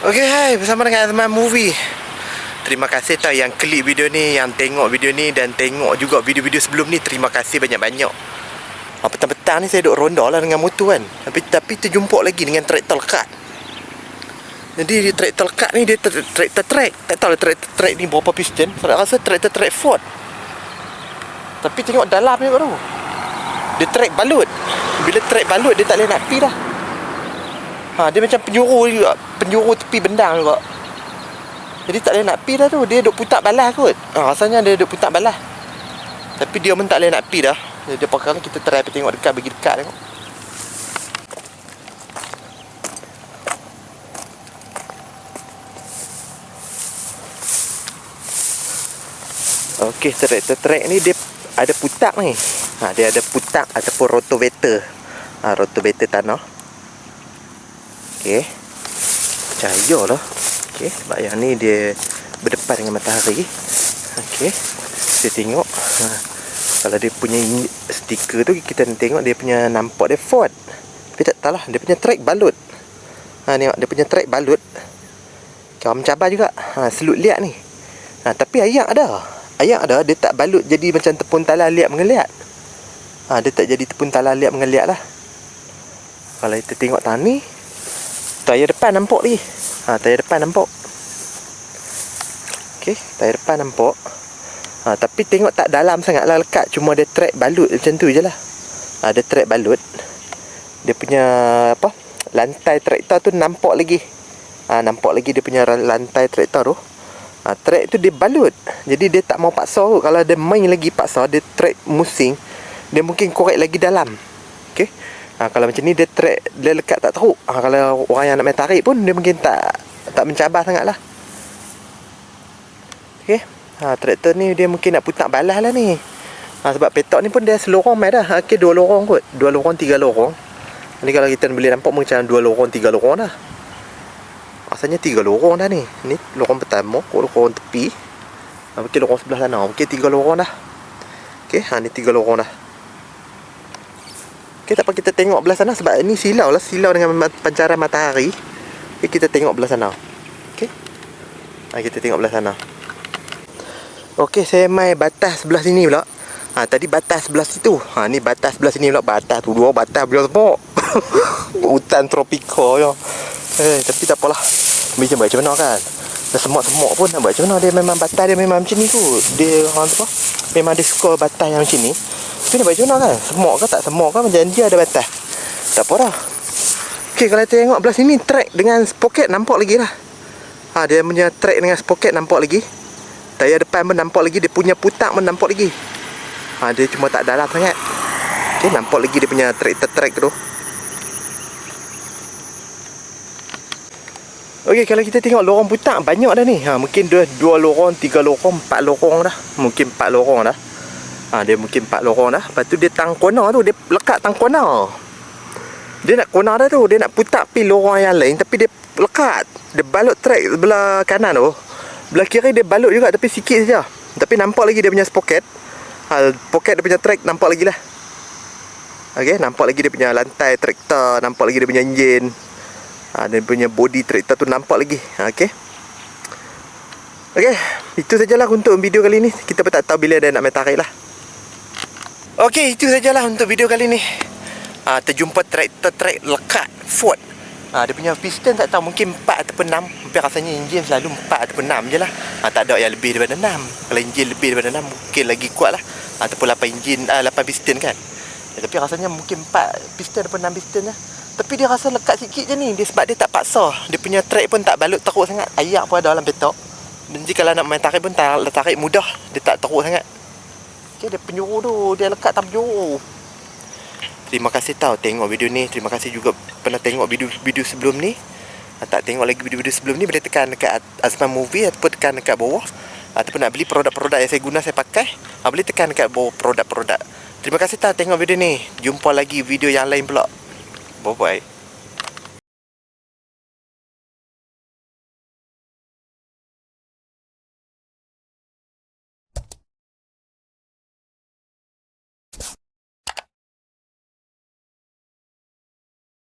Okay, hai, bersama dengan Azman Movie. Terima kasih tau yang klik video ni, yang tengok video ni dan tengok juga video-video sebelum ni. Terima kasih banyak-banyak. Petang-petang ni saya duduk ronda lah dengan motor kan. Tapi terjumpa lagi dengan traktor lekat. Jadi di traktor lekat ni dia traktor track. Tak tahu lah traktor track ni berapa piston. Saya rasa traktor track Ford. Tapi tengok dalam ni kat tu. Dia track balut. Bila track balut dia tak boleh nak pi dah. Dia macam penjuru juga. Penjuru tepi bendang juga. Jadi tak boleh nak pi dah tu. Dia duk putar balas kot. Rasanya dia duk putar balas. Tapi dia pun tak boleh nak pi dah. Dia pakai kita try pergi tengok dekat. Bagi dekat tengok. Okey, traktor track ni dia ada putak ni. Dia ada putak ataupun rotovator. Rotovator tanah. Okey. Cahaya lah. Okey, sebab yang ni dia berdepan dengan matahari. Okey. Kita tengok. Kalau dia punya stiker tu kita tengok dia punya nampak dia Ford. Tapi tak tahu lah, dia punya track balut. Tengok dia punya track balut. Kau mencabar juga. Selut liat ni. Tapi ayak ada. Ayak ada, dia tak balut jadi macam tepung talah liat mengeliat. Dia tak jadi tepung talah liat mengeliat lah. Kalau kita tengok tangan ni, tayar depan nampak lagi. Tayar depan nampak. Okey, tayar depan nampak. Tapi tengok tak dalam sangat lah lekat. Cuma dia track balut macam tu je lah. Dia track balut. Dia punya lantai traktor tu nampak lagi. Nampak lagi dia punya lantai traktor tu. Track tu dia balut. Jadi dia tak mau paksa tu. Kalau dia main lagi paksa, dia track musing, dia mungkin korek lagi dalam. Okey. Kalau macam ni dia track, dia lekat tak teruk. Kalau orang yang nak main tarik pun dia mungkin tak mencabar sangat lah. Okey. Traktor ni dia mungkin nak putar balas lah ni. Sebab petok ni pun dia selorong mai dah. Okey, 2 lorong kot. 2 lorong 3 lorong. Ni kalau kita boleh nampak macam 2 lorong 3 lorong dah. Asalnya 3 lorong dah ni. Ni lorong pertama, lorong tepi. Mungkin lorong sebelah sana. Mungkin 3 lorong dah. Okey, ni 3 lorong dah. Okey, tak apa kita tengok belah sana sebab ni silau lah, silau dengan pancaran matahari. Okey, kita tengok belah sana. Okey. Kita tengok belah sana. Okey, saya mai batas sebelah sini pula. Tadi batas sebelah situ. Ni batas sebelah sini pula. Batas tu dua batas beliau semua. Hutan tropika je. Tapi tak apalah. Macam mana kan. Dah semak-semak pun nak buat macam mana. Dia memang batas dia memang macam ni kot. Dia orang tu memang dia suka batas yang macam ni. Tapi nak buat macam mana kan. Semak ke tak semak kan. Macam dia ada batas. Tak apa dah. Okey, kalau kita tengok belah sini track dengan sprocket nampak lagi lah. Dia punya track dengan sprocket nampak lagi. Tayar depan pun nampak lagi. Dia punya putak pun nampak lagi. Dia cuma tak dalam sangat. Okey, nampak lagi dia punya track tu. Okey, kalau kita tengok lorong putak banyak dah ni. Mungkin 2 lorong, 3 lorong, 4 lorong dah. Mungkin 4 lorong dah. Dia mungkin 4 lorong dah. Lepas tu dia tang corner tu, dia lekat tang corner. Dia nak corner dah tu, dia nak putak pi lorong yang lain tapi dia lekat. Dia balut track sebelah kanan tu. Belah kiri dia balut juga tapi sikit saja. Tapi nampak lagi dia punya sprocket. Poket dia punya track nampak lagi lah. Okey, nampak lagi dia punya lantai traktor, nampak lagi dia punya enjin. Dia punya body traktor tu nampak lagi. Okey. Okey, itu sajalah untuk video kali ni. Kita pun tak tahu bila dia nak main tarik lah. Okey, itu sajalah untuk video kali ni. Terjumpa traktor track lekat Ford. Dia punya piston tak tahu mungkin 4 ataupun 6. Hampir rasanya enjin selalu 4 ataupun 6 je lah. Tak ada yang lebih daripada 6. Kalau enjin lebih daripada 6 mungkin lagi kuat lah. Ataupun 8 piston kan. Tapi rasanya mungkin 4 piston ataupun 6 piston lah. Tapi dia rasa lekat sikit je ni. Dia sebab dia tak paksa. Dia punya track pun tak balut teruk sangat. Ayak pun ada dalam petok. Dan jika kalau nak main tarik pun tarik mudah. Dia tak teruk sangat. Okay, dia penjuru tu. Dia lekat tak penjuru. Terima kasih tau tengok video ni. Terima kasih juga pernah tengok video sebelum ni. Tak tengok lagi video-video sebelum ni, boleh tekan dekat Azman Movie ataupun tekan dekat bawah. Ataupun nak beli produk-produk yang saya guna, saya pakai, boleh tekan dekat bawah produk-produk. Terima kasih tau tengok video ni. Jumpa lagi video yang lain pula. Bye-bye.